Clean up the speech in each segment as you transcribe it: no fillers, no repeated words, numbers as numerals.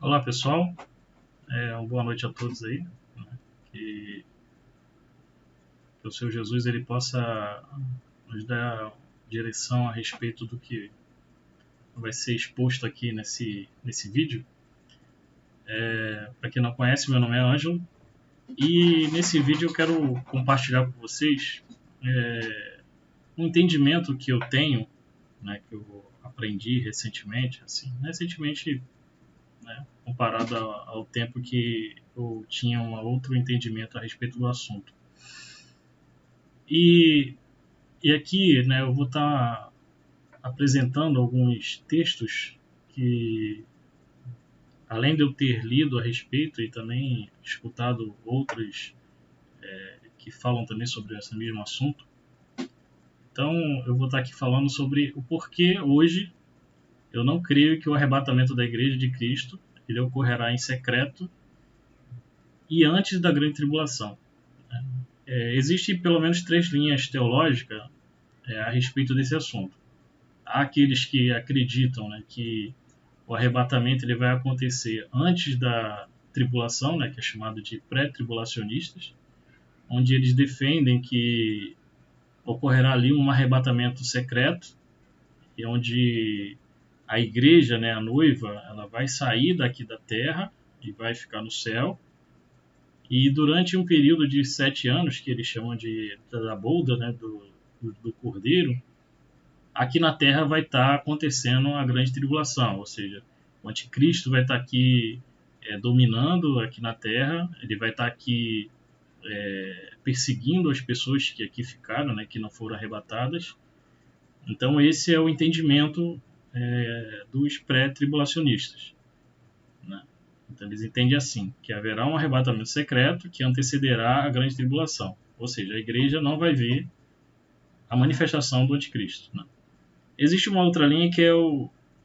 Olá pessoal, uma boa noite a todos aí, né? Que o Senhor Jesus ele possa nos dar direção a respeito do que vai ser exposto aqui nesse vídeo. Para quem não conhece, meu nome é Ângelo e nesse vídeo eu quero compartilhar com vocês um entendimento que eu tenho, né, que eu aprendi recentemente, né, comparado ao tempo que eu tinha um outro entendimento a respeito do assunto. E aqui, né, eu vou estar apresentando alguns textos que, além de eu ter lido a respeito e também escutado outros que falam também sobre esse mesmo assunto, então eu vou estar aqui falando sobre o porquê hoje eu não creio que o arrebatamento da Igreja de Cristo ele ocorrerá em secreto e antes da grande tribulação. Existem pelo menos 3 linhas teológicas a respeito desse assunto. Há aqueles que acreditam, né, que o arrebatamento ele vai acontecer antes da tribulação, né, que é chamado de pré-tribulacionistas, onde eles defendem que ocorrerá ali um arrebatamento secreto, e onde a igreja, né, a noiva, ela vai sair daqui da terra e vai ficar no céu, e durante um período de 7 anos, que eles chamam da bolda, né, do cordeiro, aqui na Terra vai estar acontecendo a grande tribulação, ou seja, o anticristo vai estar aqui dominando aqui na Terra, ele vai estar aqui perseguindo as pessoas que aqui ficaram, né, que não foram arrebatadas. Então esse é o entendimento dos pré-tribulacionistas, né? Então eles entendem assim, que haverá um arrebatamento secreto que antecederá a grande tribulação, ou seja, a igreja não vai ver a manifestação do anticristo, né? Existe uma outra linha que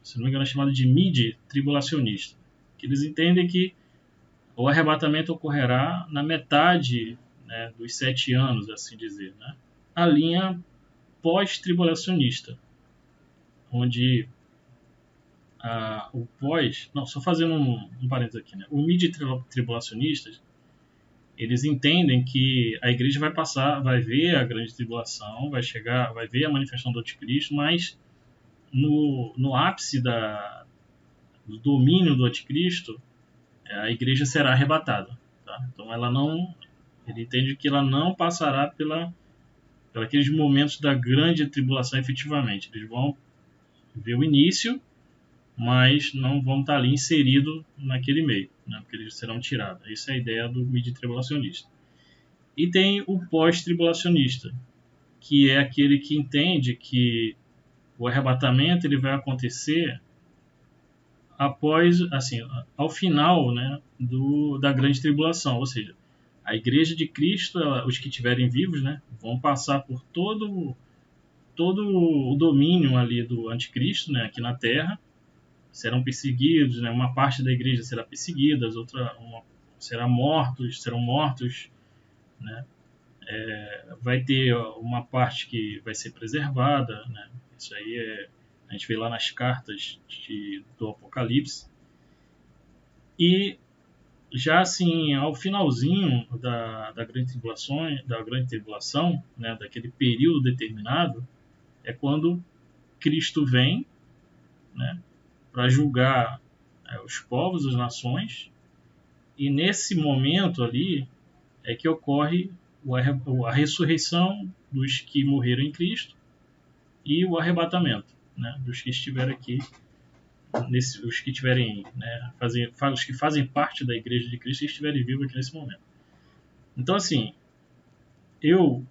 se não me engano, é chamada de mid-tribulacionista, que eles entendem que o arrebatamento ocorrerá na metade, né, dos 7 anos, assim dizer, né? A linha pós-tribulacionista, onde o pós... Não, só fazendo um parênteses aqui, né? O mid-tribulacionistas, eles entendem que a igreja vai ver a grande tribulação, vai ver a manifestação do anticristo, mas no ápice do domínio do anticristo, a igreja será arrebatada. Tá? Então ele entende que ela não passará por aqueles momentos da grande tribulação efetivamente. Eles vão ver o início, mas não vão estar ali inseridos naquele meio, né? Porque eles serão tirados. Essa é a ideia do mid-tribulacionista. E tem o pós-tribulacionista, que é aquele que entende que o arrebatamento ele vai acontecer após, assim, ao final, né, da grande tribulação, ou seja, a igreja de Cristo, os que estiverem vivos, né, vão passar por todo o domínio ali do anticristo, né, aqui na Terra, serão perseguidos, né, uma parte da igreja será perseguida, serão mortos, né, vai ter uma parte que vai ser preservada, né, isso aí a gente vê lá nas cartas do Apocalipse. E já assim, ao finalzinho da grande tribulação, né, daquele período determinado, é quando Cristo vem, né, para julgar os povos, as nações, e nesse momento ali é que ocorre a ressurreição dos que morreram em Cristo e o arrebatamento, né, dos que estiverem aqui, os que tiverem, né, os que fazem parte da Igreja de Cristo e estiverem vivos aqui nesse momento. Então, assim, eu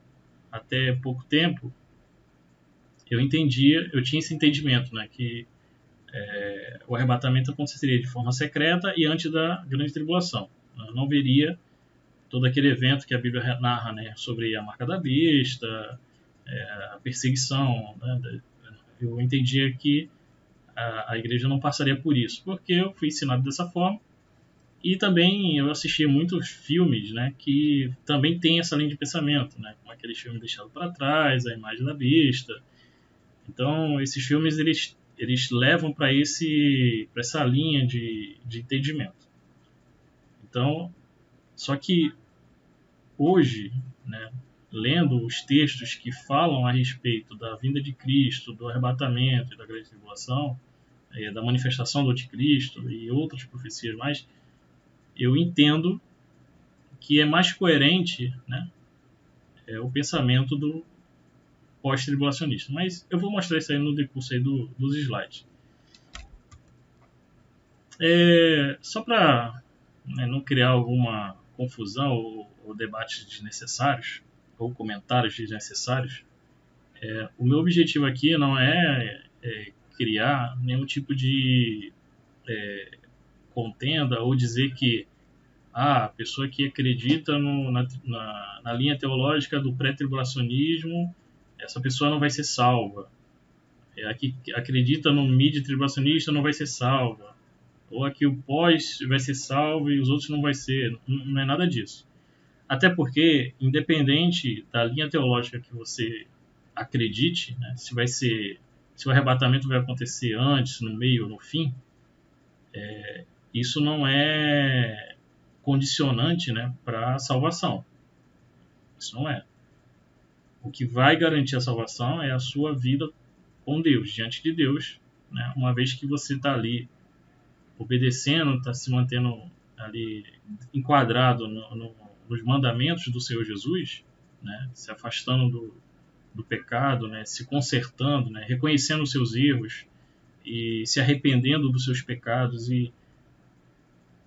até pouco tempo eu tinha esse entendimento, né, que o arrebatamento aconteceria de forma secreta e antes da grande tribulação. Eu não veria todo aquele evento que a Bíblia narra, né, sobre a marca da besta, a perseguição, né. Eu entendia que a igreja não passaria por isso, porque eu fui ensinado dessa forma. E também eu assisti muitos filmes, né, que também tem essa linha de pensamento, né, como aqueles filmes Deixado para Trás, A Imagem da Besta. Então, esses filmes eles levam para essa linha de entendimento. Então, só que hoje, né, lendo os textos que falam a respeito da vinda de Cristo, do arrebatamento e da grande tribulação, da manifestação do anticristo e outras profecias mais, eu entendo que é mais coerente, né, o pensamento do pós-tribulacionista. Mas eu vou mostrar isso aí no decurso aí dos slides. Só para, né, não criar alguma confusão ou debates desnecessários, ou comentários desnecessários, o meu objetivo aqui não é criar nenhum tipo de contenda ou dizer que a pessoa que acredita na linha teológica do pré-tribulacionismo, essa pessoa não vai ser salva. A que acredita no mid-tribulacionista não vai ser salva. Ou a que o pós vai ser salvo e os outros não vai ser. Não é nada disso. Até porque, independente da linha teológica que você acredite, né, se o arrebatamento vai acontecer antes, no meio ou no fim, isso não é condicionante, né, para a salvação. Isso não é. O que vai garantir a salvação é a sua vida com Deus, diante de Deus, né, uma vez que você está ali obedecendo, está se mantendo ali enquadrado nos mandamentos do Senhor Jesus, né, se afastando do pecado, né, se consertando, né, reconhecendo os seus erros e se arrependendo dos seus pecados e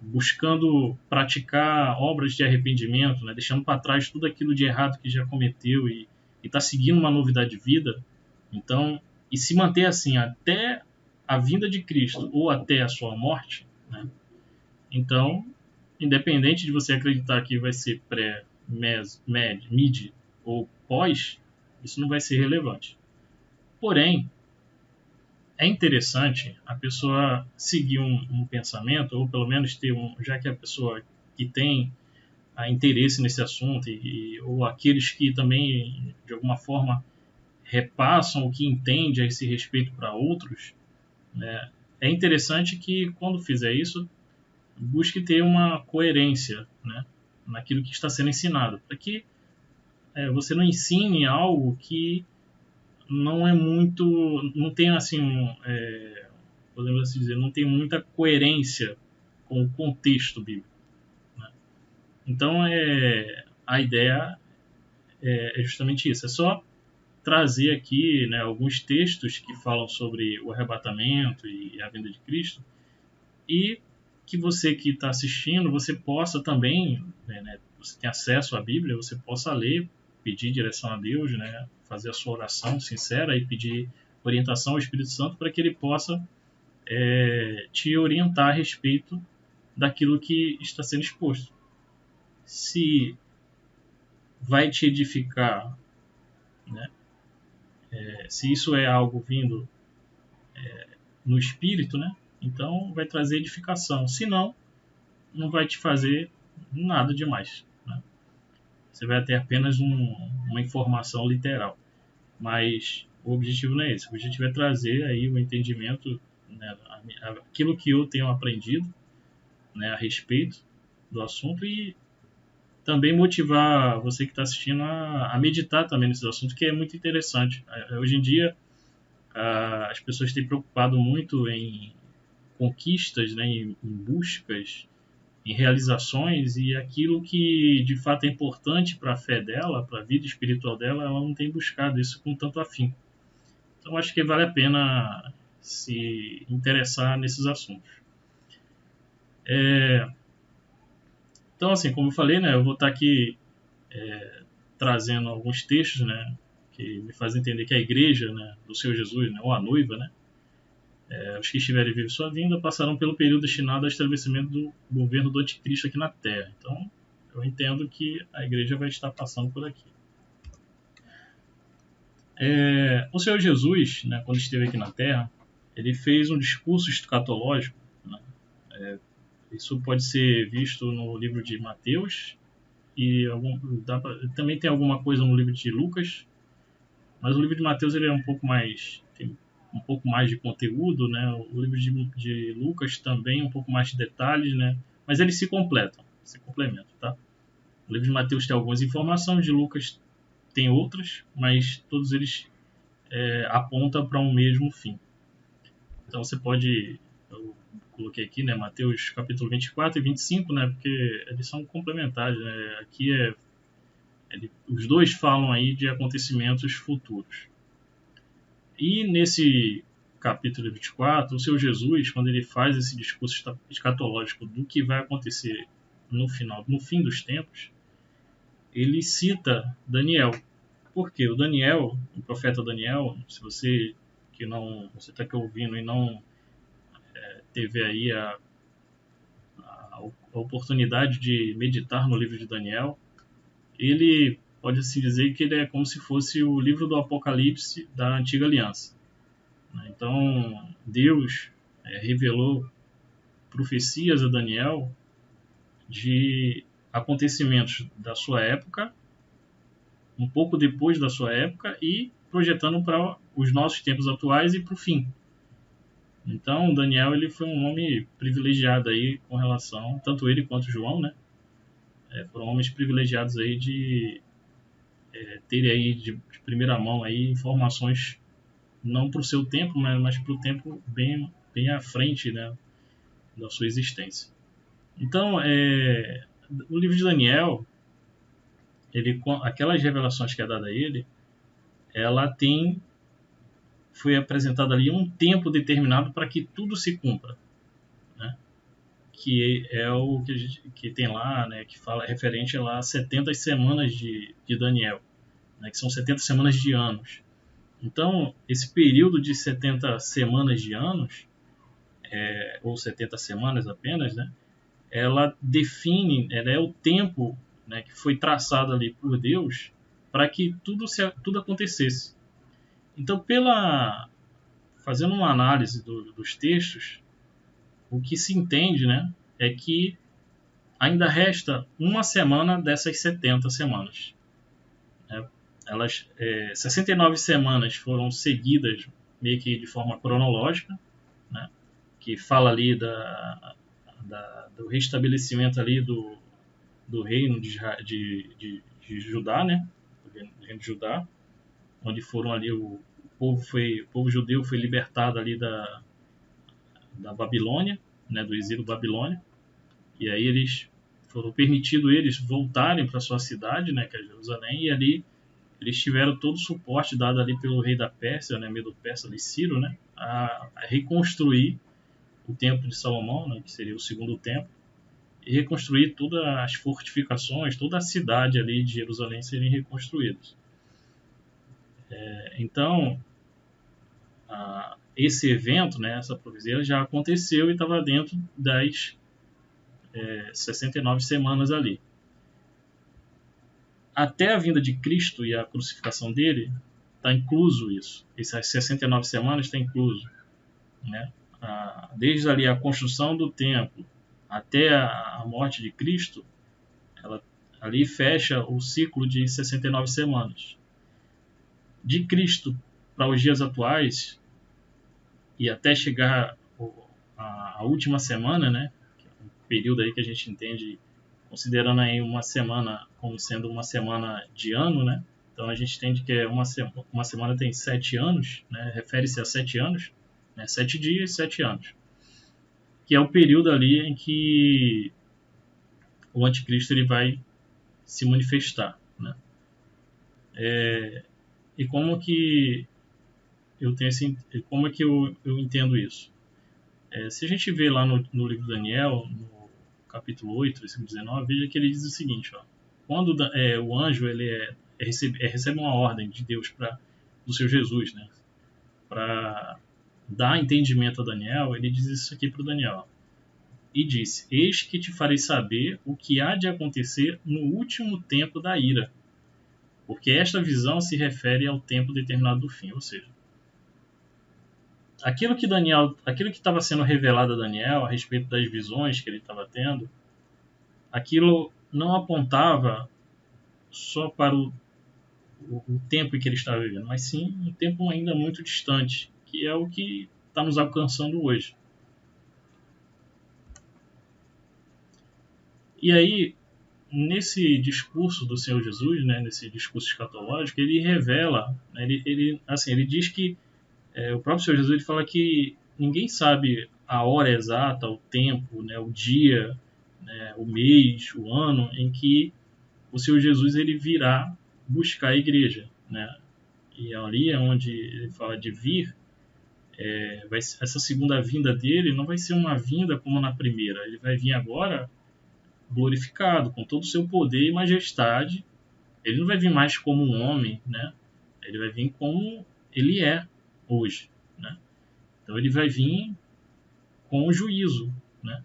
buscando praticar obras de arrependimento, né, deixando para trás tudo aquilo de errado que já cometeu e está seguindo uma novidade de vida. Então, e se manter assim até a vinda de Cristo ou até a sua morte, né? Então, independente de você acreditar que vai ser pré, mid ou pós, isso não vai ser relevante. Porém, é interessante a pessoa seguir um pensamento, ou pelo menos ter já que a pessoa que tem interesse nesse assunto, ou aqueles que também, de alguma forma, repassam o que entende a esse respeito para outros, né? É interessante que, quando fizer isso, busque ter uma coerência, né, naquilo que está sendo ensinado, para que você não ensine algo que não é muito, não tem assim, podemos assim dizer, não tem muita coerência com o contexto bíblico, né? Então, a ideia é justamente isso, é só trazer aqui, né, alguns textos que falam sobre o arrebatamento e a vinda de Cristo, e que você que está assistindo, você possa também, né, você tem acesso à Bíblia, você possa ler, pedir direção a Deus, né, fazer a sua oração sincera e pedir orientação ao Espírito Santo para que ele possa te orientar a respeito daquilo que está sendo exposto. Se vai te edificar, né, se isso é algo vindo no Espírito, né, então vai trazer edificação. Se não, não vai te fazer nada demais, né? Você vai ter apenas uma informação literal. Mas o objetivo não é esse. O objetivo é trazer aí o entendimento, né, aquilo que eu tenho aprendido, né, a respeito do assunto, e também motivar você que está assistindo a meditar também nesse assunto, que é muito interessante. Hoje em dia, as pessoas têm preocupado muito em conquistas, né, em buscas, em realizações, e aquilo que de fato é importante para a fé dela, para a vida espiritual dela, ela não tem buscado isso com tanto afinco. Então acho que vale a pena se interessar nesses assuntos. Então, assim, como eu falei, né, eu vou estar aqui trazendo alguns textos, né, que me fazem entender que a igreja, né, do Senhor Jesus, né, ou a noiva, né, os que estiverem vivos sua vinda passarão pelo período destinado ao estabelecimento do governo do anticristo aqui na Terra. Então, eu entendo que a igreja vai estar passando por aqui. O Senhor Jesus, né, quando esteve aqui na Terra, ele fez um discurso escatológico, né? Isso pode ser visto no livro de Mateus, e também tem alguma coisa no livro de Lucas, mas o livro de Mateus ele é um pouco mais, tem um pouco mais de conteúdo, né? O livro de Lucas também um pouco mais de detalhes, né? Mas eles se completam, se complementam, tá? O livro de Mateus tem algumas informações, de Lucas tem outras, mas todos eles apontam para um mesmo fim. Então você pode, eu coloquei aqui, né, Mateus capítulo 24 e 25, né, porque eles são complementares, né? Aqui os dois falam aí de acontecimentos futuros. E nesse capítulo 24, o seu Jesus, quando ele faz esse discurso escatológico do que vai acontecer no fim dos tempos, ele cita Daniel. Por quê? O profeta Daniel, se você está aqui ouvindo e não teve aí a oportunidade de meditar no livro de Daniel, ele pode-se dizer que ele é como se fosse o livro do Apocalipse da Antiga Aliança. Então, Deus revelou profecias a Daniel de acontecimentos da sua época, um pouco depois da sua época, e projetando para os nossos tempos atuais e para o fim. Então, Daniel ele foi um homem privilegiado aí com relação, tanto ele quanto João, né? Foram homens privilegiados aí de terem aí de primeira mão aí informações não para o seu tempo, mas para o tempo bem à frente, né, da sua existência. Então, o livro de Daniel, aquelas revelações que é dada a ele, ela foi apresentada ali um tempo determinado para que tudo se cumpra, né? Que é o que tem lá, né, que fala referente lá a 70 semanas de Daniel, né, que são 70 semanas de anos. Então, esse período de 70 semanas de anos, ou 70 semanas apenas, né, ela é o tempo, né, que foi traçado ali por Deus para que tudo acontecesse. Então, fazendo uma análise dos textos, o que se entende, né, é que ainda resta uma semana dessas 70 semanas. 69 semanas foram seguidas meio que de forma cronológica, né, que fala ali do restabelecimento ali do reino de Judá, né, do reino de Judá, onde foram ali o povo judeu foi libertado ali da Babilônia, né, do exílio Babilônia, e aí foram permitido eles voltarem para sua cidade, né, que é Jerusalém, e ali eles tiveram todo o suporte dado ali pelo rei da Pérsia, né, Medo-Persa, ali Ciro, né, a reconstruir o templo de Salomão, né, que seria o segundo templo, e reconstruir todas as fortificações, toda a cidade ali de Jerusalém serem reconstruídas. Então, esse evento, né, essa profecia já aconteceu e estava dentro das 69 semanas ali. Até a vinda de Cristo e a crucificação dele, está incluso isso. Essas 69 semanas está incluso, né? Desde ali a construção do templo até a morte de Cristo, ela ali fecha o ciclo de 69 semanas. De Cristo para os dias atuais e até chegar a última semana, né? Que é um período aí que a gente entende, considerando aí uma semana como sendo uma semana de ano, né? Então a gente entende que uma semana tem 7 anos, né? Refere-se a 7 anos, né? 7 dias, 7 anos. Que é o período ali em que o anticristo ele vai se manifestar, né? E como que eu tenho como é que eu entendo isso? Se a gente vê lá no livro de Daniel, no capítulo 8, versículo 19, veja que ele diz o seguinte, ó, quando o anjo ele recebe uma ordem de Deus do seu Jesus, né, para dar entendimento a Daniel, ele diz isso aqui para o Daniel. E disse, eis que te farei saber o que há de acontecer no último tempo da ira, porque esta visão se refere ao tempo determinado do fim, ou seja, aquilo que estava sendo revelado a Daniel a respeito das visões que ele estava tendo, aquilo não apontava só para o tempo em que ele estava vivendo, mas sim um tempo ainda muito distante, que é o que está nos alcançando hoje. E aí, nesse discurso do Senhor Jesus, né, nesse discurso escatológico, ele revela, né, ele diz que o próprio Senhor Jesus ele fala que ninguém sabe a hora exata, o tempo, né, o dia, né, o mês, o ano em que o Senhor Jesus ele virá buscar a igreja, né? E ali é onde ele fala de vir, essa segunda vinda dele não vai ser uma vinda como na primeira, ele vai vir agora glorificado, com todo o seu poder e majestade. Ele não vai vir mais como um homem, né? Ele vai vir como ele é hoje, né? Então ele vai vir com o juízo, né?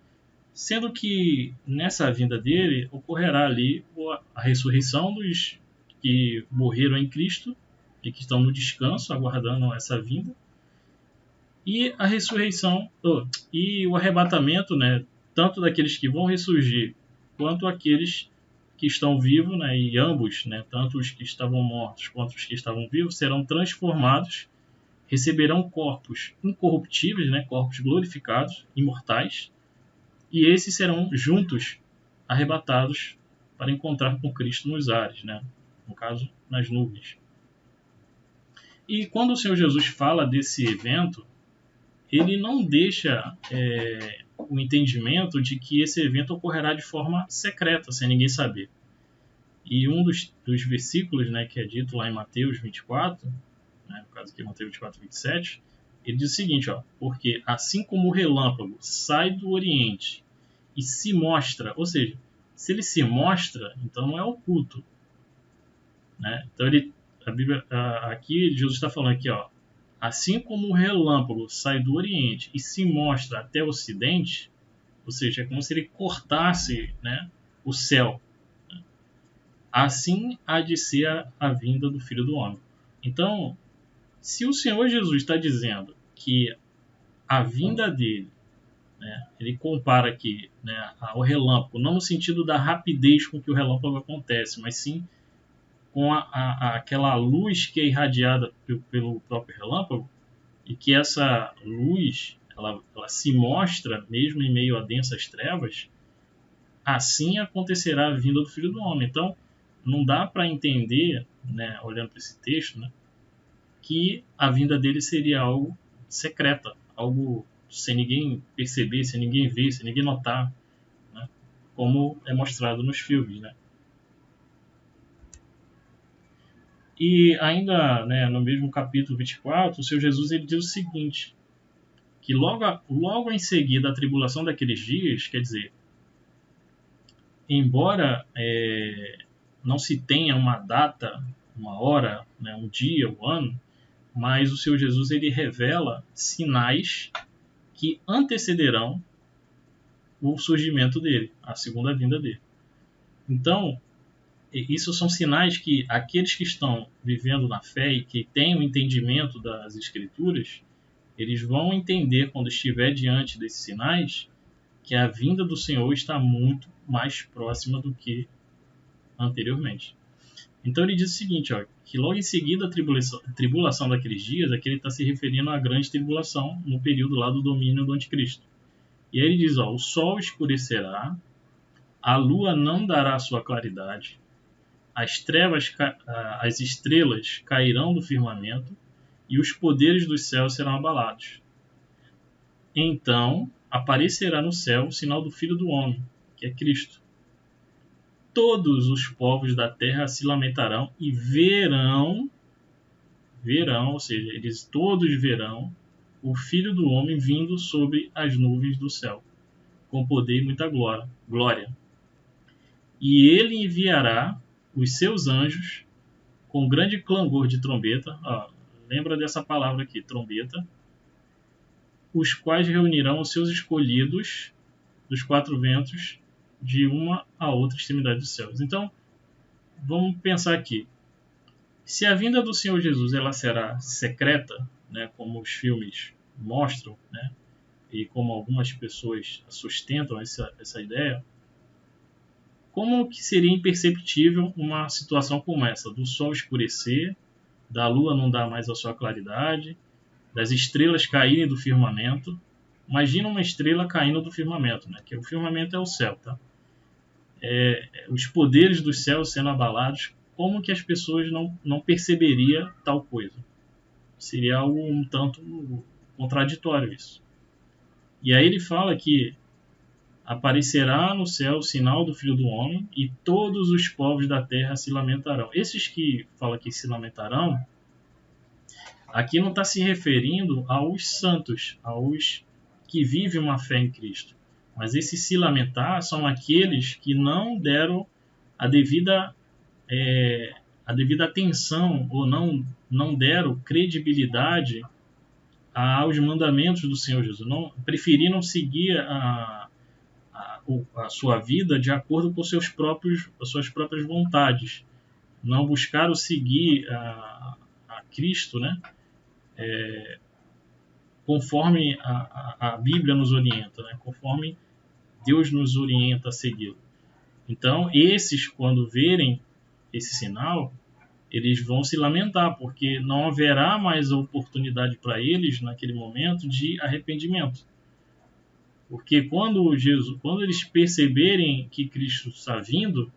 Sendo que nessa vinda dele ocorrerá ali a ressurreição dos que morreram em Cristo e que estão no descanso, aguardando essa vinda, e a ressurreição e o arrebatamento, né? Tanto daqueles que vão ressurgir quanto aqueles que estão vivos, né? E ambos, né? Tanto os que estavam mortos quanto os que estavam vivos serão transformados, receberão corpos incorruptíveis, né? Corpos glorificados, imortais, e esses serão juntos arrebatados para encontrar com Cristo nos ares, né? No caso, nas nuvens. E quando o Senhor Jesus fala desse evento, ele não deixa o entendimento de que esse evento ocorrerá de forma secreta, sem ninguém saber. E um dos versículos, né, que é dito lá em Mateus 24, né, no caso aqui Mateus 24, 27, ele diz o seguinte, ó, porque assim como o relâmpago sai do Oriente e se mostra, ou seja, se ele se mostra, então não é oculto, né? Então a Bíblia, aqui Jesus está falando aqui, ó, assim como o relâmpago sai do Oriente e se mostra até o Ocidente, ou seja, é como se ele cortasse, né, o céu, assim há de ser a vinda do Filho do Homem. Então, se o Senhor Jesus está dizendo que a vinda dele, né, ele compara aqui, né, ao relâmpago, não no sentido da rapidez com que o relâmpago acontece, mas sim com aquela luz que é irradiada pelo próprio relâmpago, e que essa luz ela se mostra mesmo em meio a densas trevas, assim acontecerá a vinda do Filho do Homem. Então, não dá para entender, né, olhando para esse texto, né, que a vinda dele seria algo secreta, algo sem ninguém perceber, sem ninguém ver, sem ninguém notar, né, como é mostrado nos filmes, né. E ainda, né, no mesmo capítulo 24, o Senhor Jesus ele diz o seguinte, que logo em seguida a tribulação daqueles dias, quer dizer, embora não se tenha uma data, uma hora, né, um dia, um ano, mas o Senhor Jesus ele revela sinais que antecederão o surgimento dele, a segunda vinda dele. Então, isso são sinais que aqueles que estão vivendo na fé e que têm o entendimento das Escrituras, eles vão entender quando estiver diante desses sinais que a vinda do Senhor está muito mais próxima do que anteriormente. Então ele diz o seguinte, ó, que logo em seguida a tribulação daqueles dias, aqui ele está se referindo à grande tribulação no período lá do domínio do anticristo. E aí ele diz, ó, o sol escurecerá, a lua não dará sua claridade, as estrelas cairão do firmamento e os poderes dos céus serão abalados. Então aparecerá no céu o sinal do Filho do Homem, que é Cristo. Todos os povos da terra se lamentarão e verão, ou seja, eles todos verão o Filho do Homem vindo sobre as nuvens do céu, com poder e muita glória. E ele enviará os seus anjos com grande clangor de trombeta, lembra dessa palavra aqui, trombeta, os quais reunirão os seus escolhidos dos quatro ventos de uma a outra extremidade dos céus. Então, vamos pensar aqui. Se a vinda do Senhor Jesus ela será secreta, né, como os filmes mostram, né, e como algumas pessoas sustentam essa ideia, como que seria imperceptível uma situação como essa, do sol escurecer, da lua não dar mais a sua claridade, das estrelas caírem do firmamento. Imagina uma estrela caindo do firmamento, né? Que o firmamento é o céu, tá? Os poderes dos céus sendo abalados, como que as pessoas não perceberiam tal coisa? Seria algo um tanto contraditório isso. E aí ele fala que aparecerá no céu o sinal do Filho do Homem e todos os povos da terra se lamentarão. Esses que fala que se lamentarão, aqui não está se referindo aos santos, aos que vivem uma fé em Cristo. Mas esses se lamentar são aqueles que não deram a devida atenção ou não deram credibilidade aos mandamentos do Senhor Jesus. Preferiram seguir a sua vida de acordo com as suas próprias vontades. Não buscaram seguir a Cristo, né? Conforme a Bíblia nos orienta, né? Conforme Deus nos orienta a segui-lo. Então, esses, quando verem esse sinal, eles vão se lamentar, porque não haverá mais oportunidade para eles, naquele momento, de arrependimento. Porque quando eles perceberem que Cristo está vindo,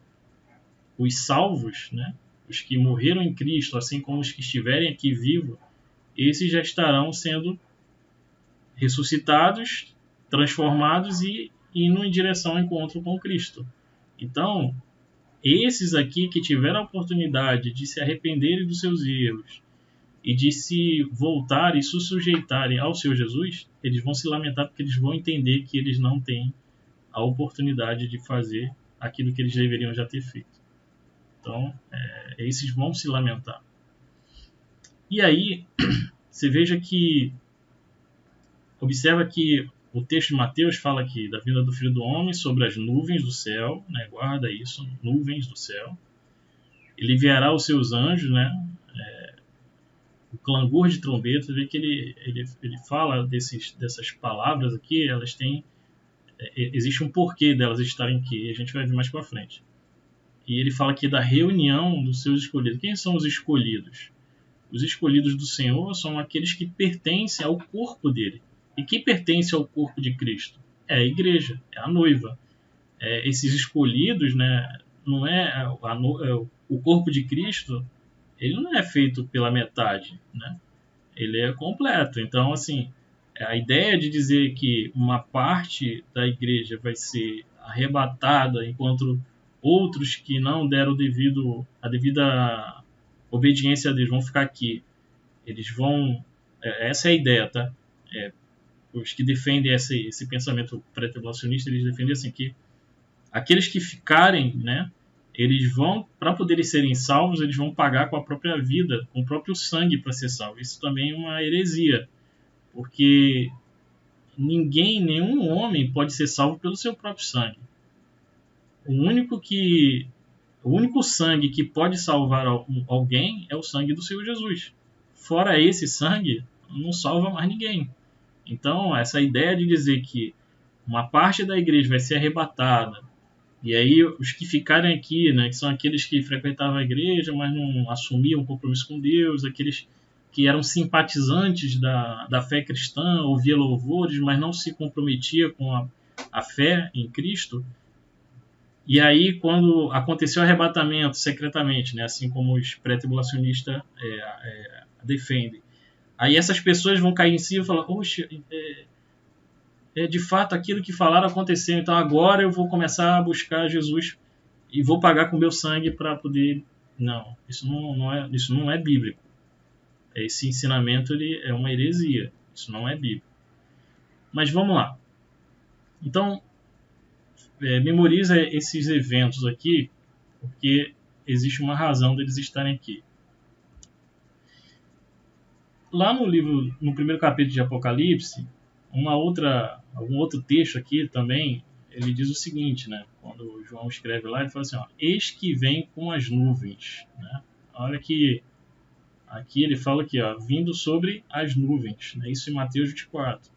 os salvos, né, os que morreram em Cristo, assim como os que estiverem aqui vivos, esses já estarão sendo ressuscitados, transformados e indo em direção ao encontro com Cristo. Então, esses aqui que tiveram a oportunidade de se arrependerem dos seus erros e de se voltarem e se sujeitarem ao Senhor Jesus, eles vão se lamentar porque eles vão entender que eles não têm a oportunidade de fazer aquilo que eles deveriam já ter feito. Então, esses vão se lamentar. E aí, você veja que, observa que o texto de Mateus fala aqui da vinda do Filho do Homem sobre as nuvens do céu, né? Guarda isso, nuvens do céu. Ele enviará os seus anjos, né? O clangor de trombeta. Você vê que ele fala dessas palavras aqui, elas têm... existe um porquê delas estarem aqui, e a gente vai ver mais para frente. E ele fala aqui da reunião dos seus escolhidos. Quem são os escolhidos? Os escolhidos do Senhor são aqueles que pertencem ao corpo dele. E quem pertence ao corpo de Cristo? É a igreja, é a noiva. Esses escolhidos, né, não o corpo de Cristo, ele não é feito pela metade, né? Ele é completo. Então, assim, a ideia de dizer que uma parte da igreja vai ser arrebatada enquanto outros que não deram a devida obediência a Deus vão ficar aqui, eles vão... essa é a ideia, tá? Os que defendem esse pensamento pré-tribulacionista, eles defendem assim, que aqueles que ficarem, né, eles vão, para poderem serem salvos, eles vão pagar com a própria vida, com o próprio sangue para ser salvo. Isso também é uma heresia, porque nenhum homem pode ser salvo pelo seu próprio sangue. O único sangue que pode salvar alguém é o sangue do Senhor Jesus. Fora esse sangue, não salva mais ninguém. Então, essa ideia de dizer que uma parte da igreja vai ser arrebatada, e aí os que ficarem aqui, né, que são aqueles que frequentavam a igreja, mas não assumiam o compromisso com Deus, aqueles que eram simpatizantes da fé cristã, ouviam louvores, mas não se comprometiam com a fé em Cristo. E aí, quando aconteceu o arrebatamento secretamente, né, assim como os pré-tribulacionistas defendem, aí essas pessoas vão cair em si e falar: poxa, de fato aquilo que falaram aconteceu, então agora eu vou começar a buscar Jesus e vou pagar com meu sangue para poder... Não, isso não é bíblico. Esse ensinamento é uma heresia, isso não é bíblico. Mas vamos lá. Então, memoriza esses eventos aqui, porque existe uma razão deles estarem aqui. Lá no primeiro capítulo de Apocalipse, um outro texto aqui também, ele diz o seguinte, né? Quando João escreve lá, ele fala assim, ó, eis que vem com as nuvens, né? Olha que aqui ele fala aqui, ó, vindo sobre as nuvens, né? Isso em Mateus 24.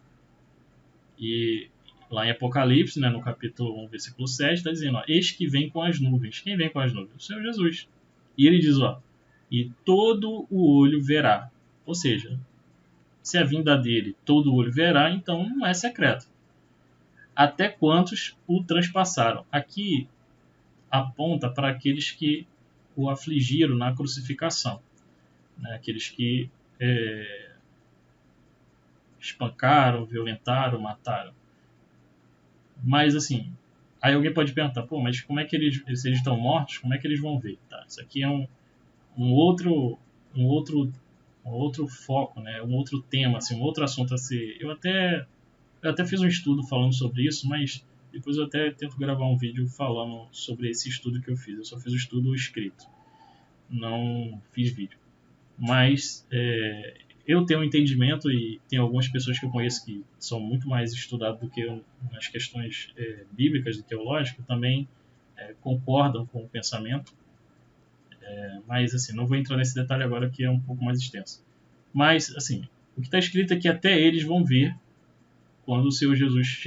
E lá em Apocalipse, né, no capítulo 1, versículo 7, está dizendo, ó, eis que vem com as nuvens. Quem vem com as nuvens? O Senhor Jesus. E ele diz, ó, e todo o olho verá. Ou seja, Se a vinda dele todo olho verá, então não é secreto. Até quantos o transpassaram. Aqui aponta para aqueles que o afligiram na crucificação, né? Aqueles que espancaram, violentaram, mataram. Mas assim, aí alguém pode perguntar, pô, mas como é que se eles estão mortos, como é que eles vão ver? Tá, isso aqui é um outro foco, né? Um outro tema, assim, um outro assunto a ser. Eu até fiz um estudo falando sobre isso, mas depois eu até tento gravar um vídeo falando sobre esse estudo que eu fiz. Eu só fiz o estudo escrito, não fiz vídeo. Mas eu tenho um entendimento, e tem algumas pessoas que eu conheço que são muito mais estudadas do que eu nas questões bíblicas e teológicas, também concordam com o pensamento. Mas assim, não vou entrar nesse detalhe agora, que é um pouco mais extenso. Mas assim, o que está escrito é que até eles vão ver quando o Senhor Jesus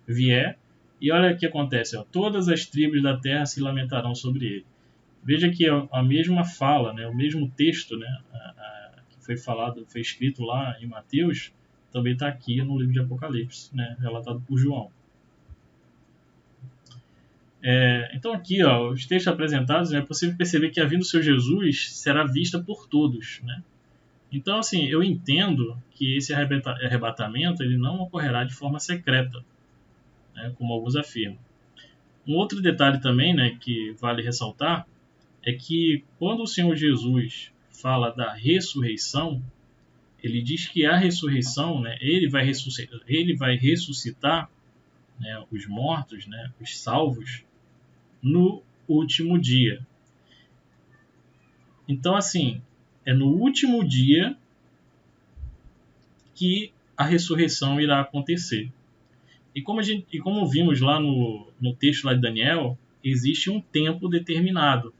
vier. E olha o que acontece, ó, todas as tribos da terra se lamentarão sobre ele. Veja que a mesma fala, né, o mesmo texto, né, que foi escrito lá em Mateus, também está aqui no livro de Apocalipse, né, relatado por João. Então aqui, ó, os textos apresentados, é possível perceber que a vinda do Senhor Jesus será vista por todos, né? Então, assim, eu entendo que esse arrebatamento ele não ocorrerá de forma secreta, né, como alguns afirmam. Um outro detalhe também, né, que vale ressaltar é que quando o Senhor Jesus fala da ressurreição, ele diz que a ressurreição, né, ele vai ressuscitar, né, os mortos, né, os salvos, no último dia. Então, assim, é no último dia que a ressurreição irá acontecer. E como vimos lá no texto lá de Daniel, existe um tempo determinado.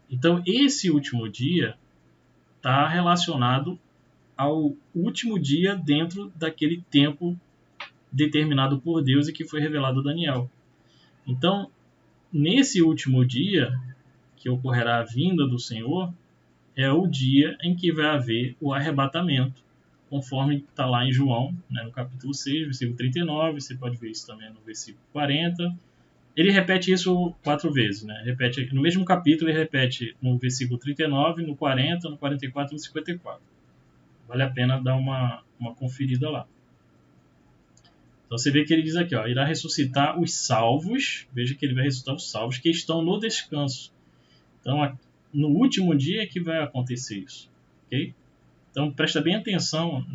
Então, esse último dia está relacionado ao último dia dentro daquele tempo determinado por Deus e que foi revelado a Daniel. Então, nesse último dia, que ocorrerá a vinda do Senhor, é o dia em que vai haver o arrebatamento, conforme está lá em João, né, no capítulo 6, versículo 39, você pode ver isso também no versículo 40. Ele repete isso 4 vezes, né? Repete no mesmo capítulo, ele repete no versículo 39, no 40, no 44 e no 54. Vale a pena dar uma conferida lá. Então você vê que ele diz aqui, ó, irá ressuscitar os salvos, veja que ele vai ressuscitar os salvos que estão no descanso. Então, no último dia é que vai acontecer isso, ok? Então, presta bem atenção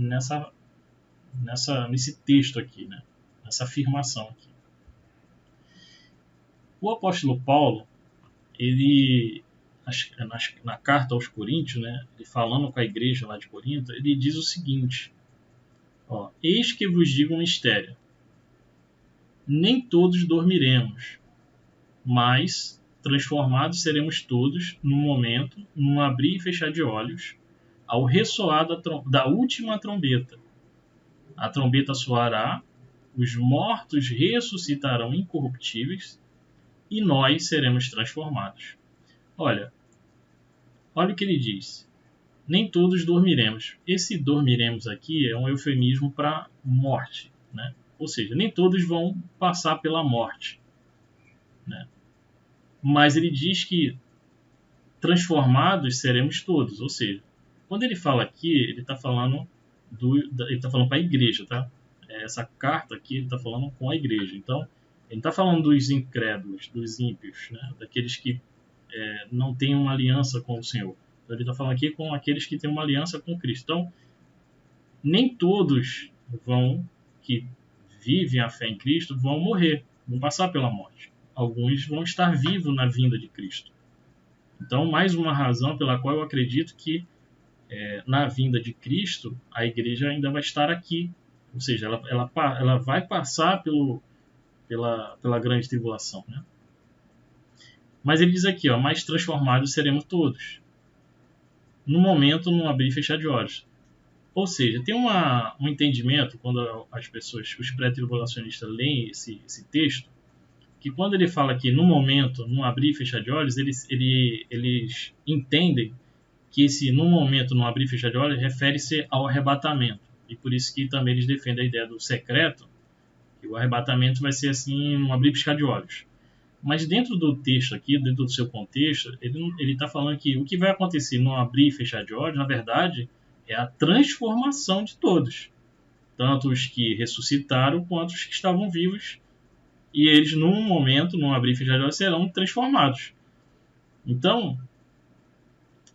nesse texto aqui, né? Nessa afirmação aqui. O apóstolo Paulo, ele, na carta aos Coríntios, né, ele falando com a igreja lá de Corinto, ele diz o seguinte, ó, eis que vos digo um mistério, nem todos dormiremos, mas transformados seremos todos num momento, num abrir e fechar de olhos, ao ressoar da última trombeta. A trombeta soará, os mortos ressuscitarão incorruptíveis e nós seremos transformados. Olha o que ele diz. Nem todos dormiremos. Esse dormiremos aqui é um eufemismo para morte, né? Ou seja, nem todos vão passar pela morte, né? Mas ele diz que transformados seremos todos. Ou seja, quando ele fala aqui, ele está falando para a igreja, tá? Essa carta aqui ele está falando com a igreja. Então, ele não está falando dos incrédulos, dos ímpios, né? Daqueles que não têm uma aliança com o Senhor. Então, ele está falando aqui com aqueles que têm uma aliança com Cristo. Então, nem todos que vivem a fé em Cristo vão morrer, vão passar pela morte. Alguns vão estar vivos na vinda de Cristo. Então, mais uma razão pela qual eu acredito que na vinda de Cristo, a igreja ainda vai estar aqui. Ou seja, ela vai passar pela grande tribulação, né? Mas ele diz aqui, ó, mais transformados seremos todos. No momento, num abrir e fechar de olhos. Ou seja, tem um entendimento, quando as pessoas, os pré-tribulacionistas leem esse texto, que quando ele fala que no momento, num abrir e fechar de olhos, eles entendem que esse no momento, no abrir e fechar de olhos, refere-se ao arrebatamento. E por isso que também eles defendem a ideia do secreto, que o arrebatamento vai ser assim, no abrir e piscar de olhos. Mas dentro do texto aqui, dentro do seu contexto, ele está falando que o que vai acontecer no abrir e fechar de olhos, na verdade, é a transformação de todos. Tanto os que ressuscitaram, quanto os que estavam vivos. E eles, num momento, num abrir e fechar de olhos, serão transformados. Então,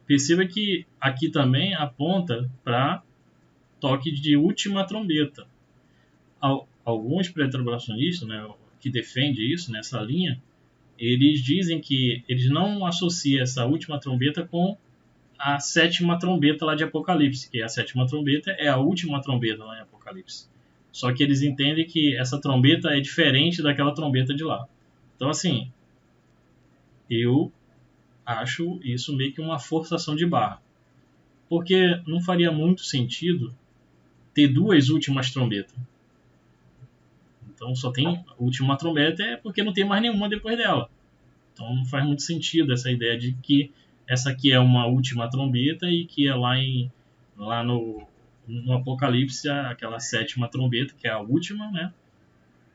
perceba que aqui também aponta para toque de última trombeta. Alguns pré-tribulacionistas, né, que defendem isso, nessa linha, eles dizem que eles não associam essa última trombeta com a sétima trombeta lá de Apocalipse, que a sétima trombeta é a última trombeta lá em Apocalipse. Só que eles entendem que essa trombeta é diferente daquela trombeta de lá. Então, assim, eu acho isso meio que uma forçação de barra. Porque não faria muito sentido ter duas últimas trombetas. Então só tem a última trombeta é porque não tem mais nenhuma depois dela. Então não faz muito sentido essa ideia de que essa aqui é uma última trombeta e que é lá no Apocalipse aquela sétima trombeta, que é a última, né?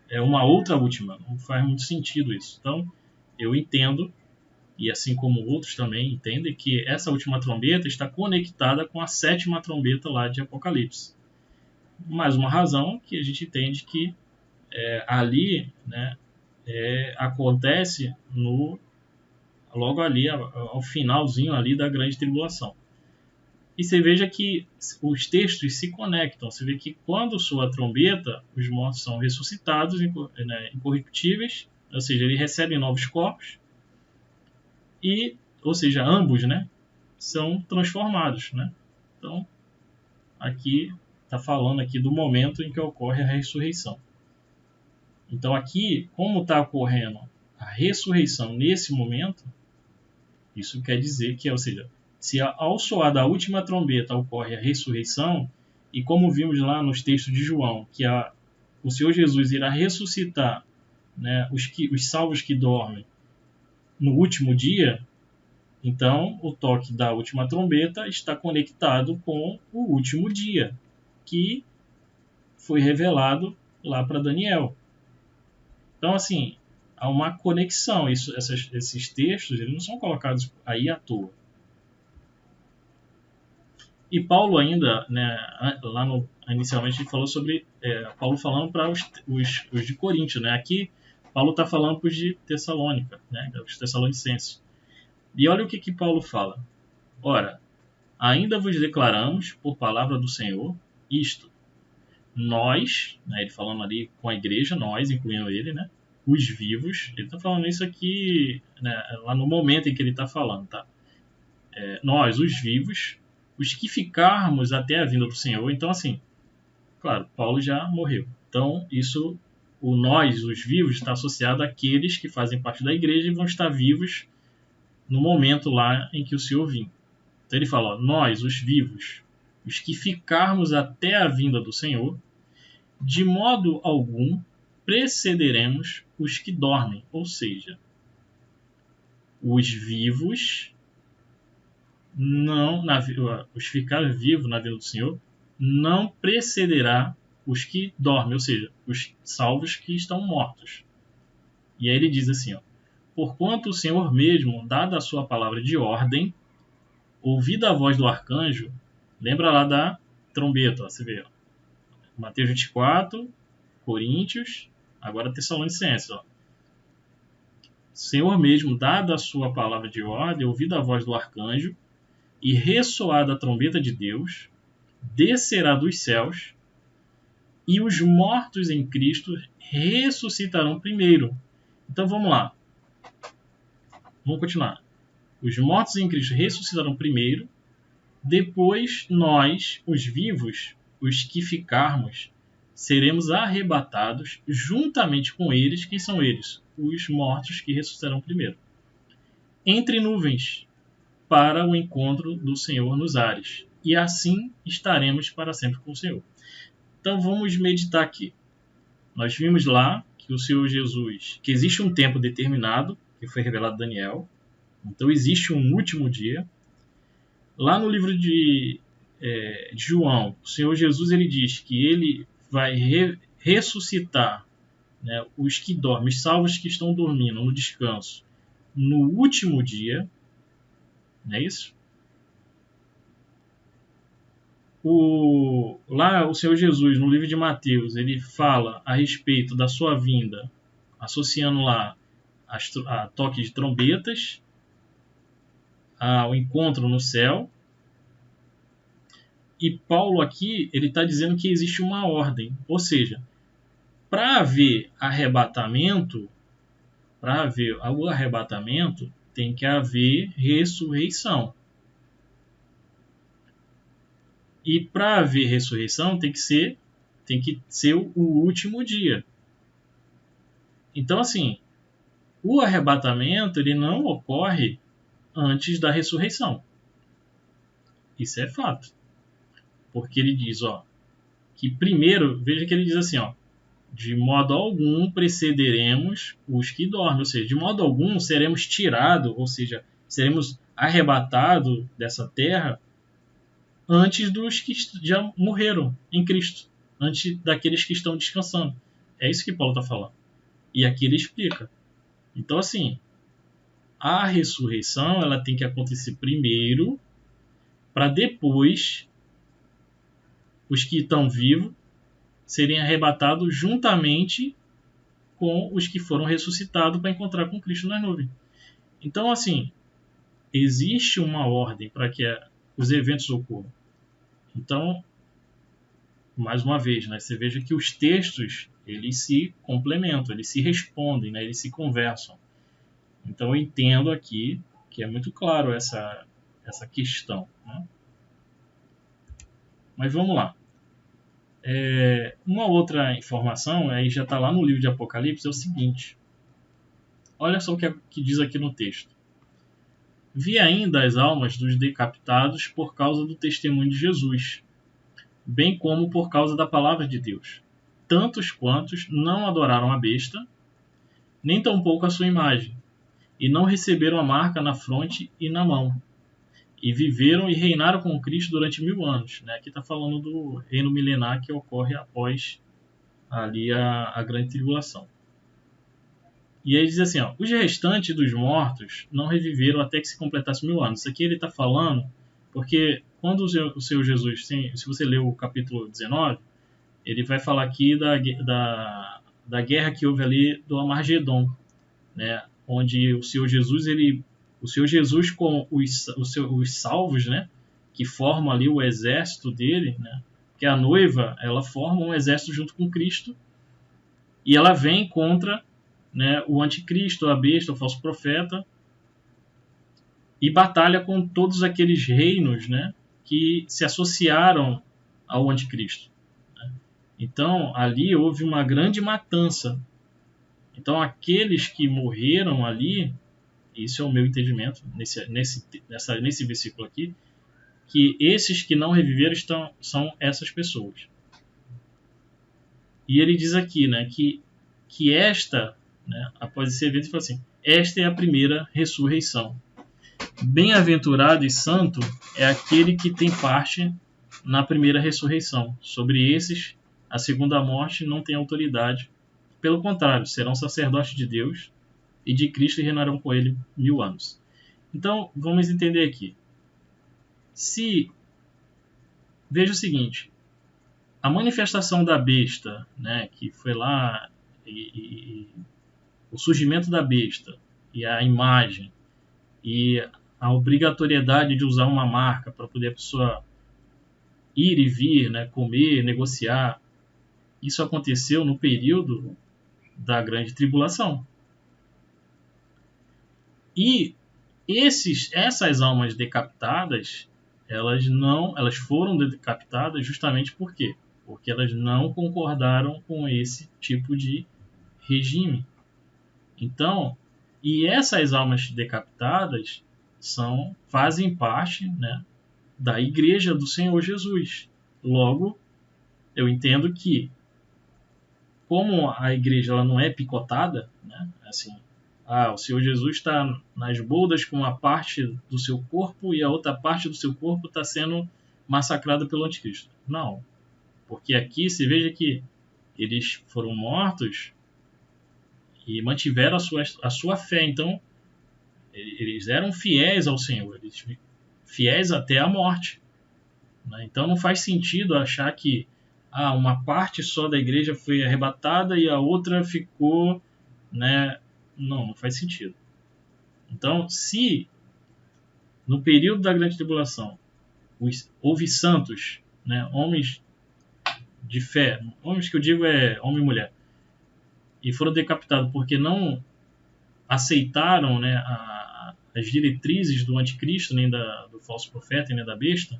É uma outra última. Não faz muito sentido isso. Então eu entendo, e assim como outros também entendem, que essa última trombeta está conectada com a sétima trombeta lá de Apocalipse. Mais uma razão que a gente entende que ali, né, acontece logo ali, ao finalzinho ali da grande tribulação. E você veja que os textos se conectam. Você vê que quando soa a trombeta, os mortos são ressuscitados, né, incorruptíveis, ou seja, eles recebem novos corpos, ou seja, ambos, né, são transformados, né? Então, aqui está falando aqui do momento em que ocorre a ressurreição. Então aqui, como está ocorrendo a ressurreição nesse momento, isso quer dizer que, ou seja, se ao soar da última trombeta ocorre a ressurreição, e como vimos lá nos textos de João, que o Senhor Jesus irá ressuscitar, né, os salvos que dormem no último dia, então o toque da última trombeta está conectado com o último dia, que foi revelado lá para Daniel. Então, assim, há uma conexão. Esses textos eles não são colocados aí à toa. E Paulo ainda, né, inicialmente ele falou sobre Paulo falando para os de Coríntio, né? Aqui Paulo está falando para os de Tessalônica, né, os tessalonicenses. E olha o que Paulo fala. Ora, ainda vos declaramos por palavra do Senhor isto. Nós, né, ele falando ali com a igreja, nós, incluindo ele, né, os vivos, ele está falando isso aqui, né, lá no momento em que ele está falando, tá? Nós, os vivos, os que ficarmos até a vinda do Senhor. Então, assim, claro, Paulo já morreu. Então, o nós, os vivos, está associado àqueles que fazem parte da igreja e vão estar vivos no momento lá em que o Senhor vir. Então ele fala, ó, nós, os vivos, os que ficarmos até a vinda do Senhor, de modo algum precederemos os que dormem. Ou seja, os vivos, os ficar vivos na vinda do Senhor, não precederá os que dormem, ou seja, os salvos que estão mortos. E aí ele diz assim, ó, porquanto o Senhor mesmo, dada a sua palavra de ordem, ouvida a voz do arcanjo, lembra lá da trombeta, ó, você vê, ó, Mateus 24, Coríntios, agora Tessalonicenses, ó. Senhor mesmo, dada a sua palavra de ordem, ouvida a voz do arcanjo, e ressoada a trombeta de Deus, descerá dos céus, e os mortos em Cristo ressuscitarão primeiro. Então vamos lá. Vamos continuar. Os mortos em Cristo ressuscitarão primeiro, depois nós, os vivos, os que ficarmos, seremos arrebatados juntamente com eles. Quem são eles? Os mortos que ressuscitarão primeiro. Entre nuvens, para o encontro do Senhor nos ares. E assim estaremos para sempre com o Senhor. Então vamos meditar aqui. Nós vimos lá que o Senhor Jesus, que existe um tempo determinado, que foi revelado a Daniel. Então existe um último dia. Lá no livro de João, o Senhor Jesus ele diz que ele vai ressuscitar, né, os que dormem, os salvos que estão dormindo no descanso, no último dia, não é isso? Lá o Senhor Jesus, no livro de Mateus, ele fala a respeito da sua vinda, associando lá a toque de trombetas, ao encontro no céu. E Paulo aqui ele está dizendo que existe uma ordem, ou seja, para haver o arrebatamento, tem que haver ressurreição. E para haver ressurreição tem que ser o último dia. Então, assim, o arrebatamento ele não ocorre antes da ressurreição. Isso é fato. Porque ele diz, que primeiro, veja que ele diz assim, de modo algum precederemos os que dormem, ou seja, de modo algum seremos tirados, ou seja, seremos arrebatados dessa terra antes dos que já morreram em Cristo, antes daqueles que estão descansando. É isso que Paulo está falando. E aqui ele explica. Então, assim, a ressurreição ela tem que acontecer primeiro, para depois os que estão vivos serem arrebatados juntamente com os que foram ressuscitados para encontrar com Cristo nas nuvens. Então, assim, existe uma ordem para que os eventos ocorram. Então, mais uma vez, né, você veja que os textos eles se complementam, eles se respondem, né, eles se conversam. Então, eu entendo aqui que é muito claro essa questão. Né? Mas vamos lá. Uma outra informação, aí já está lá no livro de Apocalipse, é o seguinte. Olha só o que diz aqui no texto. Vi ainda as almas dos decapitados por causa do testemunho de Jesus, bem como por causa da palavra de Deus. Tantos quantos não adoraram a besta, nem tampouco a sua imagem, e não receberam a marca na fronte e na mão. E viveram e reinaram com Cristo durante 1000 anos. Né? Aqui está falando do reino milenar que ocorre após ali a grande tribulação. E aí diz assim, os restantes dos mortos não reviveram até que se completasse 1000 anos. Isso aqui ele está falando porque quando o Senhor Jesus, se você ler o capítulo 19, ele vai falar aqui da guerra que houve ali do Amargedon, né? Onde o Senhor Jesus com os salvos, né? Que formam ali o exército dele, né? Que a noiva, ela forma um exército junto com Cristo e ela vem contra, né, o anticristo, a besta, o falso profeta, e batalha com todos aqueles reinos, né, que se associaram ao anticristo. Né? Então, ali houve uma grande matança. Então, aqueles que morreram ali, isso é o meu entendimento nesse versículo aqui, que esses que não reviveram são essas pessoas. E ele diz aqui, né, que esta, né, após esse evento, ele fala assim, esta é a primeira ressurreição. Bem-aventurado e santo é aquele que tem parte na primeira ressurreição. Sobre esses, a segunda morte não tem autoridade. Pelo contrário, serão sacerdotes de Deus e de Cristo e reinarão com ele 1000 anos. Então, vamos entender aqui. Veja o seguinte, a manifestação da besta, né, que foi lá, e o surgimento da besta, e a imagem, e a obrigatoriedade de usar uma marca para poder a pessoa ir e vir, né, comer, negociar, isso aconteceu no período da grande tribulação. E essas almas decapitadas, elas foram decapitadas justamente por quê? Porque elas não concordaram com esse tipo de regime. Então, e essas almas decapitadas fazem parte, né, da igreja do Senhor Jesus. Logo, eu entendo que, como a igreja ela não é picotada, né, assim, o Senhor Jesus está nas bodas com uma parte do seu corpo e a outra parte do seu corpo está sendo massacrada pelo anticristo. Não, porque aqui se veja que eles foram mortos e mantiveram a sua fé. Então, eles eram fiéis ao Senhor, eles fiéis até a morte. Né? Então, não faz sentido achar que uma parte só da igreja foi arrebatada e a outra ficou, né? Não faz sentido. Então, se no período da grande tribulação houve santos, né, homens de fé, homens que eu digo homem e mulher, e foram decapitados porque não aceitaram, né, as diretrizes do anticristo, nem do falso profeta, nem da besta,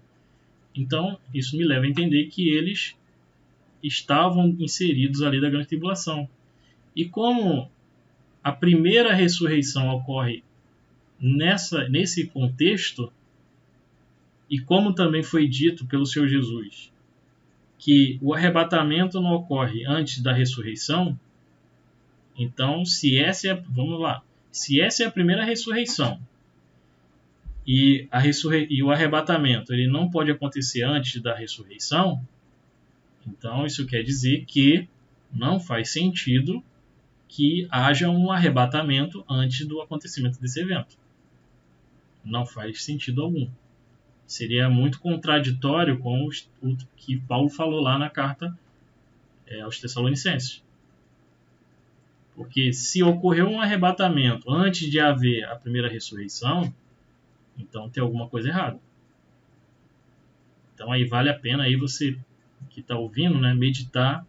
então isso me leva a entender que eles estavam inseridos ali da grande tribulação. E como a primeira ressurreição ocorre nesse contexto, e como também foi dito pelo Senhor Jesus, que o arrebatamento não ocorre antes da ressurreição, então, se essa é a primeira ressurreição e o arrebatamento ele não pode acontecer antes da ressurreição, então isso quer dizer que não faz sentido que haja um arrebatamento antes do acontecimento desse evento. Não faz sentido algum. Seria muito contraditório com o que Paulo falou lá na carta aos Tessalonicenses. Porque se ocorreu um arrebatamento antes de haver a primeira ressurreição, então tem alguma coisa errada. Então aí vale a pena aí você que está ouvindo, né, meditar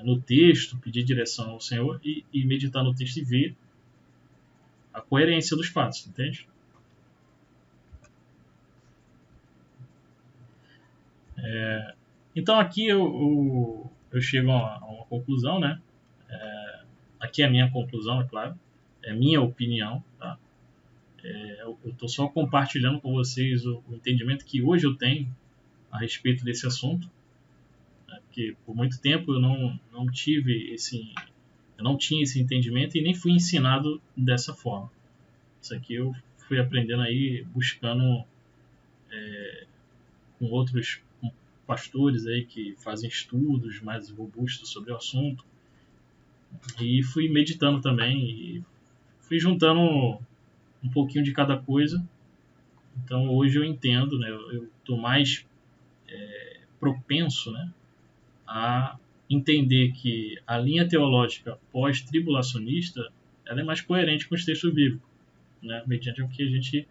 no texto, pedir direção ao Senhor e meditar no texto e ver a coerência dos fatos, entende? Então aqui eu chego a uma conclusão, né? Aqui é a minha conclusão, é claro, é minha opinião, tá? Eu estou só compartilhando com vocês o entendimento que hoje eu tenho a respeito desse assunto, né? Porque por muito tempo eu não tinha esse entendimento e nem fui ensinado dessa forma. Isso aqui eu fui aprendendo aí, buscando com outros pastores aí que fazem estudos mais robustos sobre o assunto, e fui meditando também e fui juntando um pouquinho de cada coisa. Então hoje eu entendo, né, eu estou mais propenso, né, a entender que a linha teológica pós-tribulacionista ela é mais coerente com os textos bíblicos, né, mediante o que a gente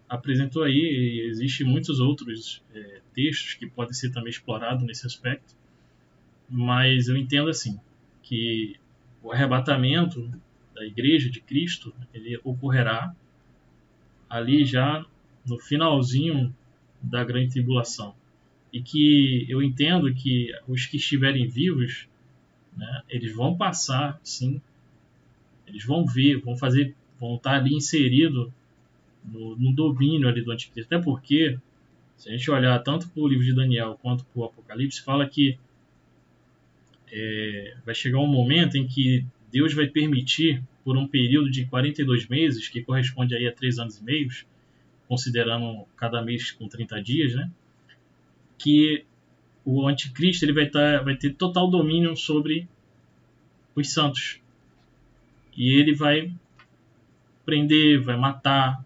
apresentou aí. E existem muitos outros textos que podem ser também explorados nesse aspecto, mas eu entendo assim que o arrebatamento da Igreja de Cristo ele ocorrerá ali já no finalzinho da grande tribulação, e que eu entendo que os que estiverem vivos, né, eles vão passar, sim, eles vão ver, vão estar ali inseridos no domínio ali do anticristo. Até porque, se a gente olhar tanto para o livro de Daniel quanto para o Apocalipse, fala que vai chegar um momento em que Deus vai permitir, por um período de 42 meses, que corresponde aí a 3 anos e meio, considerando cada mês com 30 dias, né, que o anticristo ele vai ter total domínio sobre os santos. E ele vai prender, vai matar.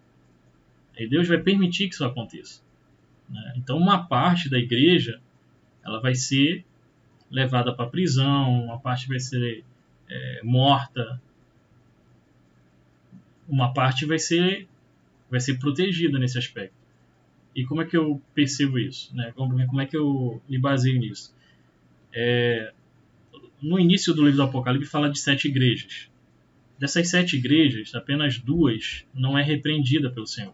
E Deus vai permitir que isso aconteça. Né? Então, uma parte da igreja ela vai ser levada para a prisão, uma parte vai ser morta, uma parte vai ser protegida nesse aspecto. E como é que eu percebo isso? Né? Como é que eu me baseio nisso? No início do livro do Apocalipse fala de 7 igrejas. Dessas 7 igrejas, apenas 2 não é repreendida pelo Senhor.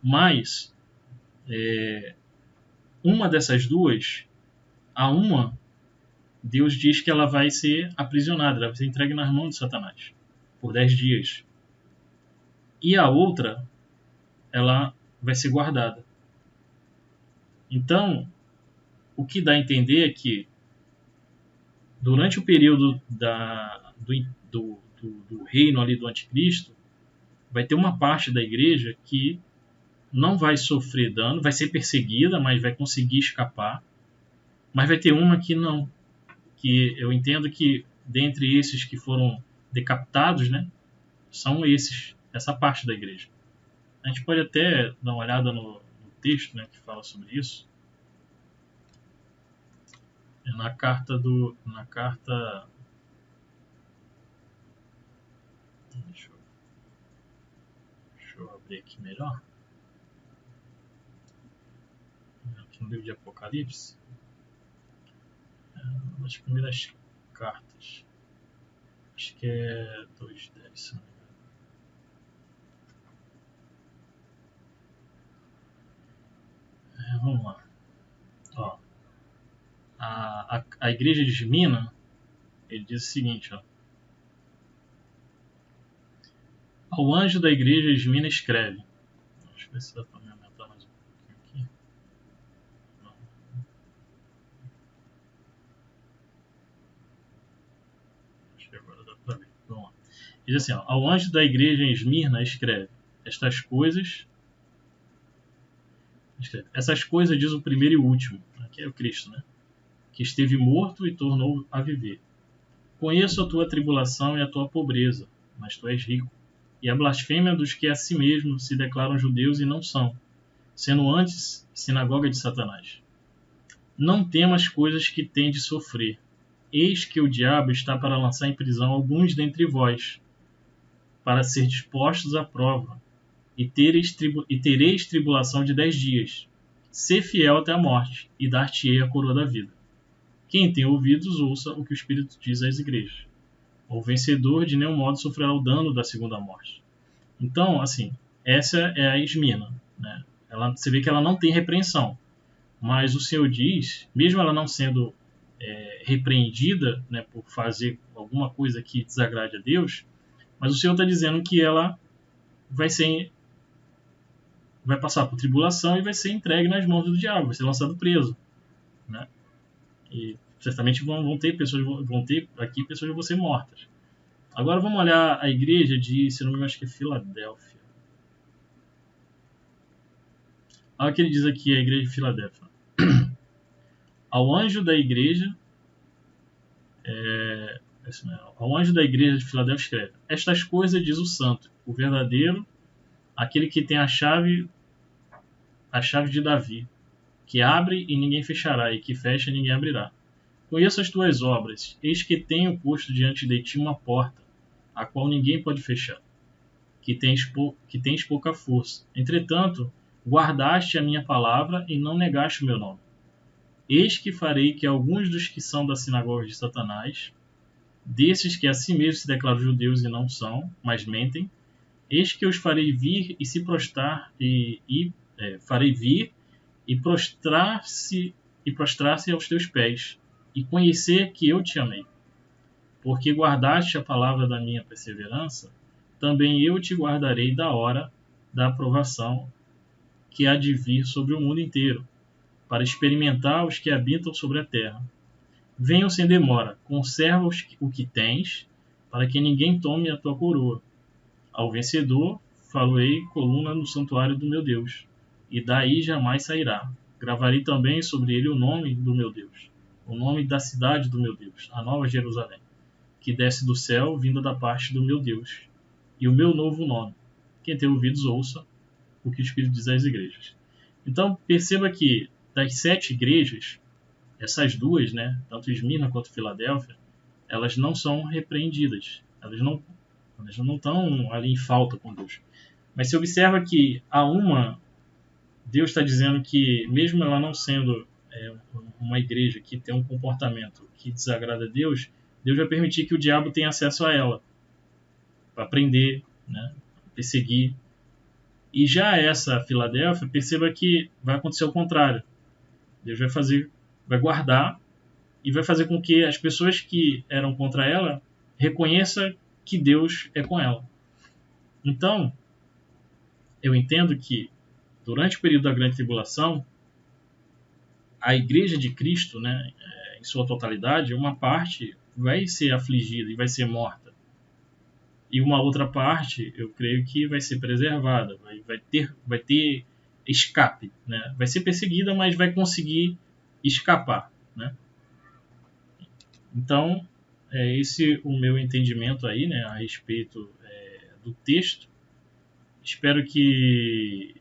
Mas uma dessas 2, a uma, Deus diz que ela vai ser aprisionada, ela vai ser entregue nas mãos de Satanás por 10 dias. E a outra, ela vai ser guardada. Então, o que dá a entender é que durante o período do reino ali do anticristo, vai ter uma parte da igreja que não vai sofrer dano, vai ser perseguida, mas vai conseguir escapar. Mas vai ter uma que não. Que eu entendo que dentre esses que foram decapitados, né, são essa parte da igreja. A gente pode até dar uma olhada no texto, né, que fala sobre isso. É na carta. Deixa eu abrir aqui melhor. Aqui no livro de Apocalipse. As primeiras cartas. Acho que é 2:10, se não me engano. Vamos lá. Ó, a igreja de Esmirna, ele diz o seguinte, ó. Ao anjo da igreja de Esmirna escreve. Deixa eu ver se dá para me aumentar mais um pouquinho aqui. Não. Acho que agora dá para ver. Vamos lá. Diz assim, ó, ao anjo da igreja em Esmirna escreve, essas coisas diz o primeiro e o último, aqui é o Cristo, né? Que esteve morto e tornou a viver. Conheço a tua tribulação e a tua pobreza, mas tu és rico, e a blasfêmia dos que a si mesmos se declaram judeus e não são, sendo antes sinagoga de Satanás. Não temas coisas que tem de sofrer. Eis que o diabo está para lançar em prisão alguns dentre vós, para ser dispostos à prova, e tereis tribulação de 10 dias. Sê fiel até a morte, e dar-te-ei a coroa da vida. Quem tem ouvidos, ouça o que o Espírito diz às igrejas. O vencedor de nenhum modo sofrerá o dano da segunda morte. Então, assim, essa é a Esmirna, né? Você vê que ela não tem repreensão, mas o Senhor diz, mesmo ela não sendo repreendida, né, por fazer alguma coisa que desagrade a Deus, mas o Senhor está dizendo que ela vai passar por tribulação e vai ser entregue nas mãos do diabo, vai ser lançado preso, né? E certamente vão ter aqui pessoas que vão ser mortas. Agora vamos olhar a igreja de, se não me engano, acho que é Filadélfia. Olha o que ele diz aqui, a igreja de Filadélfia. Ao anjo da igreja ao anjo da igreja de Filadélfia escreve: estas coisas diz o santo, o verdadeiro, aquele que tem a chave de Davi, que abre e ninguém fechará, e que fecha e ninguém abrirá. Conheço as tuas obras, eis que tenho posto diante de ti uma porta, a qual ninguém pode fechar, que tens pouca força. Entretanto, guardaste a minha palavra e não negaste o meu nome. Eis que farei que alguns dos que são da sinagoga de Satanás, desses que a si mesmos se declaram judeus e não são, mas mentem, eis que os farei vir e se prostrar farei vir e prostrar-se aos teus pés, e conhecer que eu te amei. Porque guardaste a palavra da minha perseverança, também eu te guardarei da hora da aprovação que há de vir sobre o mundo inteiro, para experimentar os que habitam sobre a terra. Venham sem demora, conserva o que tens, para que ninguém tome a tua coroa. Ao vencedor, faloei coluna no santuário do meu Deus, e daí jamais sairá. Gravarei também sobre ele o nome do meu Deus, o nome da cidade do meu Deus, a nova Jerusalém, que desce do céu, vinda da parte do meu Deus, e o meu novo nome. Quem tem ouvidos, ouça o que o Espírito diz às igrejas. Então, perceba que das 7 igrejas, essas duas, né, tanto Esmirna quanto Filadélfia, elas não são repreendidas. Elas não estão ali em falta com Deus. Mas se observa que a uma, Deus está dizendo que, mesmo ela não sendo uma igreja que tem um comportamento que desagrada a Deus, Deus vai permitir que o diabo tenha acesso a ela, para prender, né, perseguir. E já essa Filadélfia, perceba que vai acontecer o contrário. Deus vai guardar e vai fazer com que as pessoas que eram contra ela reconheçam que Deus é com ela. Então, eu entendo que durante o período da grande tribulação, a igreja de Cristo, né, em sua totalidade, uma parte vai ser afligida e vai ser morta. E uma outra parte, eu creio que vai ser preservada, vai ter escape, né? Vai ser perseguida, mas vai conseguir escapar, né? Então, é esse o meu entendimento aí, né, a respeito do texto. Espero que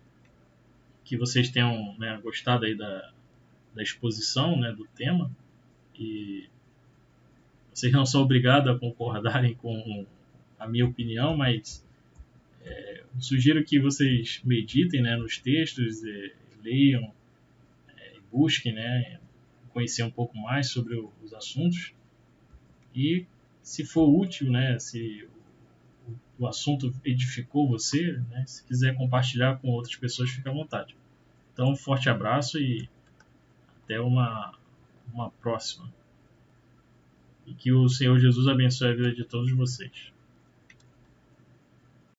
vocês tenham, né, gostado aí da exposição, né, do tema, e vocês não são obrigados a concordarem com a minha opinião, mas sugiro que vocês meditem, né, nos textos, leiam, busquem, né, conhecer um pouco mais sobre os assuntos, e se for útil, né, se o assunto edificou você, né, se quiser compartilhar com outras pessoas, fique à vontade. Então, um forte abraço e até uma próxima. E que o Senhor Jesus abençoe a vida de todos vocês.